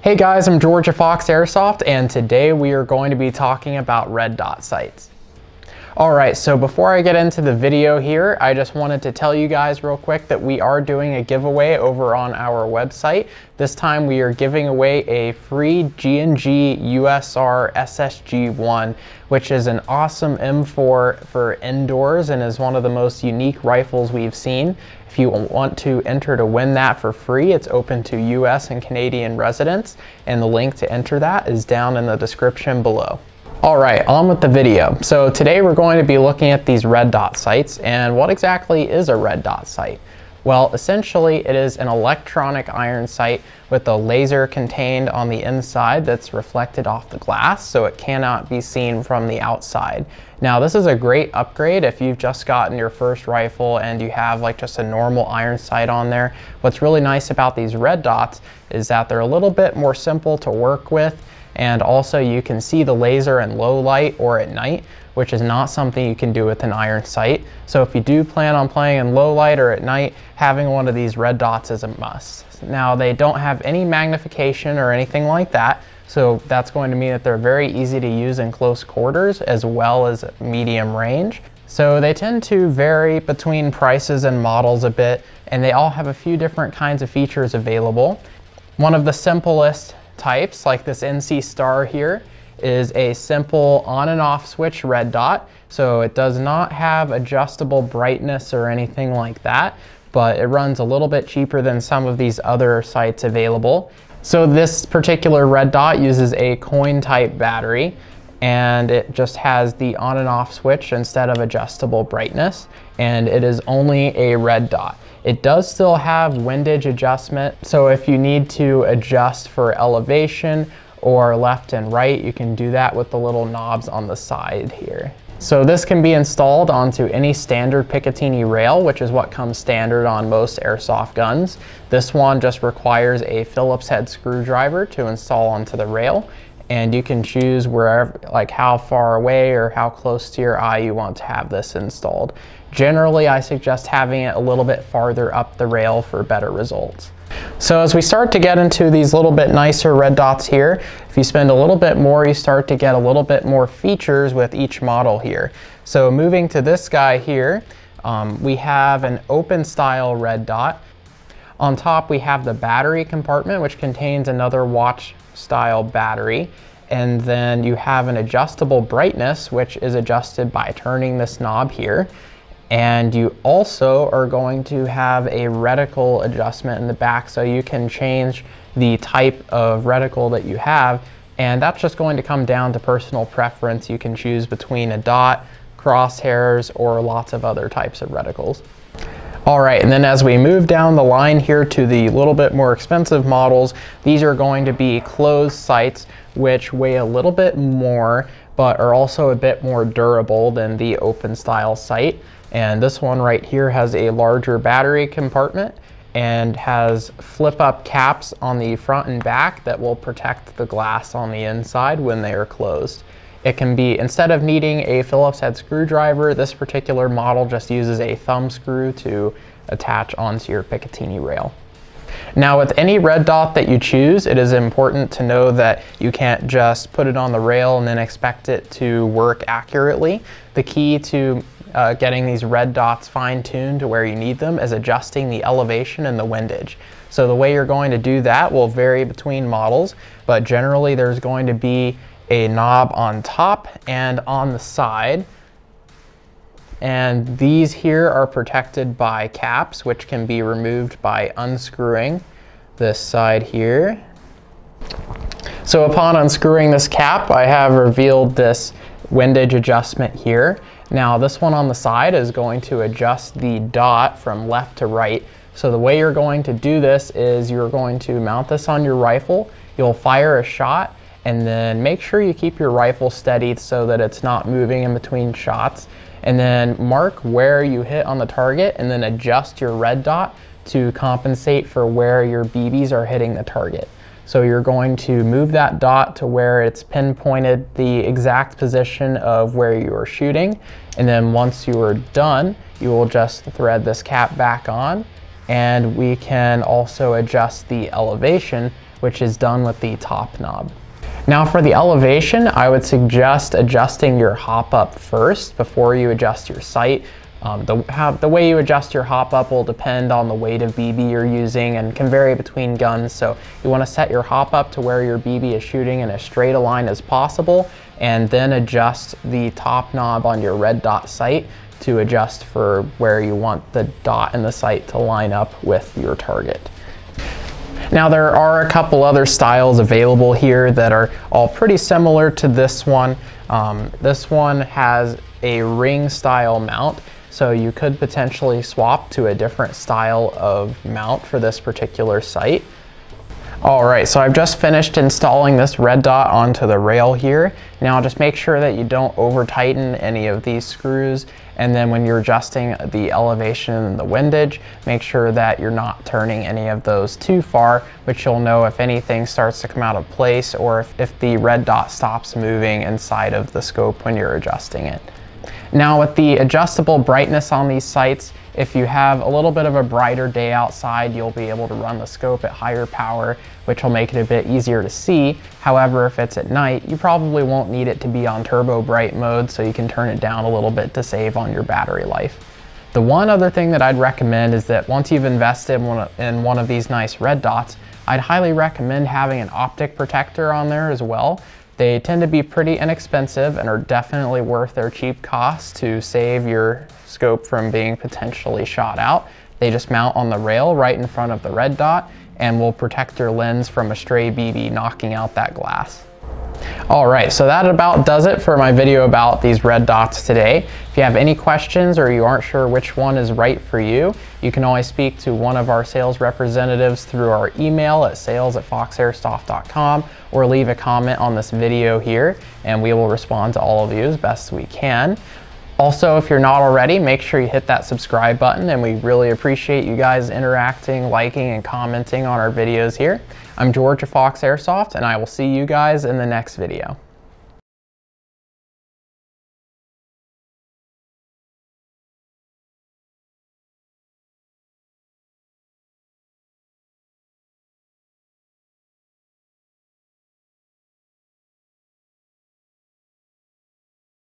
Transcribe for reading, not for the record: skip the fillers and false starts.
Hey guys, I'm George at Fox Airsoft, and today we are going to be talking about red dot sights. Alright, so before I get into the video here, I just wanted to tell you guys real quick that we are doing a giveaway over on our website. This time we are giving away a free G&G USR SSG-1, which is an awesome M4 for indoors and is one of the most unique rifles we've seen. If you want to enter to win that for free, it's open to US and Canadian residents, and the link to enter that is down in the description below. Alright, on with the video. So today we're going to be looking at these red dot sights, and what exactly is a red dot sight? Well, essentially it is an electronic iron sight with a laser contained on the inside that's reflected off the glass, so it cannot be seen from the outside. Now this is a great upgrade if you've just gotten your first rifle and you have like just a normal iron sight on there. What's really nice about these red dots is that they're a little bit more simple to work with, and also you can see the laser in low light or at night, which is not something you can do with an iron sight. So if you do plan on playing in low light or at night, having one of these red dots is a must. Now they don't have any magnification or anything like that, so that's going to mean that they're very easy to use in close quarters as well as medium range. So they tend to vary between prices and models a bit, and they all have a few different kinds of features available. One of the simplest types, like this NC Star here, is a simple on and off switch red dot. So it does not have adjustable brightness or anything like that, but it runs a little bit cheaper than some of these other sights available. So this particular red dot uses a coin type battery, and it just has the on and off switch instead of adjustable brightness, and it is only a red dot. It does still have windage adjustment, so if you need to adjust for elevation or left and right, you can do that with the little knobs on the side here. So this can be installed onto any standard Picatinny rail, which is what comes standard on most airsoft guns. This one just requires a Phillips head screwdriver to install onto the rail, and you can choose wherever, like how far away or how close to your eye you want to have this installed. Generally, I suggest having it a little bit farther up the rail for better results. So as we start to get into these little bit nicer red dots here, if you spend a little bit more, you start to get a little bit more features with each model here. So moving to this guy here, we have an open style red dot. On top we have the battery compartment, which contains another watch style battery, and then you have an adjustable brightness, which is adjusted by turning this knob here. And you also are going to have a reticle adjustment in the back, so you can change the type of reticle that you have, and that's just going to come down to personal preference. You can choose between a dot, crosshairs, or lots of other types of reticles. Alright, and then as we move down the line here to the little bit more expensive models, these are going to be closed sights, which weigh a little bit more, but are also a bit more durable than the open style sight. And this one right here has a larger battery compartment and has flip up caps on the front and back that will protect the glass on the inside when they are closed. It can be, instead of needing a Phillips head screwdriver, this particular model just uses a thumb screw to attach onto your Picatinny rail. Now with any red dot that you choose, it is important to know that you can't just put it on the rail and then expect it to work accurately. The key to getting these red dots fine-tuned to where you need them is adjusting the elevation and the windage. So the way you're going to do that will vary between models, but generally there's going to be a knob on top and on the side, and these here are protected by caps, which can be removed by unscrewing this side here. So upon unscrewing this cap, I have revealed this windage adjustment here. Now this one on the side is going to adjust the dot from left to right. So the way you're going to do this is you're going to mount this on your rifle, you'll fire a shot, and then make sure you keep your rifle steadied so that it's not moving in between shots, and then mark where you hit on the target and then adjust your red dot to compensate for where your BBs are hitting the target. So you're going to move that dot to where it's pinpointed the exact position of where you are shooting. And then once you are done, you will just thread this cap back on. And we can also adjust the elevation which is done with the top knob. Now for the elevation, I would suggest adjusting your hop up first before you adjust your sight. The way you adjust your hop up will depend on the weight of BB you're using and can vary between guns. So you want to set your hop up to where your BB is shooting in as straight a line as possible, and then adjust the top knob on your red dot sight to adjust for where you want the dot in the sight to line up with your target. Now there are a couple other styles available here that are all pretty similar to this one. This one has a ring style mount, so you could potentially swap to a different style of mount for this particular sight. All right, so I've just finished installing this red dot onto the rail here. Now just make sure that you don't over tighten any of these screws, and then when you're adjusting the elevation and the windage, make sure that you're not turning any of those too far, which you'll know if anything starts to come out of place or if the red dot stops moving inside of the scope when you're adjusting it. Now with the adjustable brightness on these sights, if you have a little bit of a brighter day outside, you'll be able to run the scope at higher power, which will make it a bit easier to see. However, if it's at night, you probably won't need it to be on turbo bright mode, so you can turn it down a little bit to save on your battery life. The one other thing that I'd recommend is that once you've invested in one of these nice red dots, I'd highly recommend having an optic protector on there as well. They tend to be pretty inexpensive and are definitely worth their cheap cost to save your scope from being potentially shot out. They just mount on the rail right in front of the red dot and will protect your lens from a stray BB knocking out that glass. All right, so that about does it for my video about these red dots today. If you have any questions or you aren't sure which one is right for you, you can always speak to one of our sales representatives through our email at sales@foxairsoft.com or leave a comment on this video here, and we will respond to all of you as best we can. Also, if you're not already, make sure you hit that subscribe button, and we really appreciate you guys interacting, liking, and commenting on our videos here. I'm George of Fox Airsoft, and I will see you guys in the next video.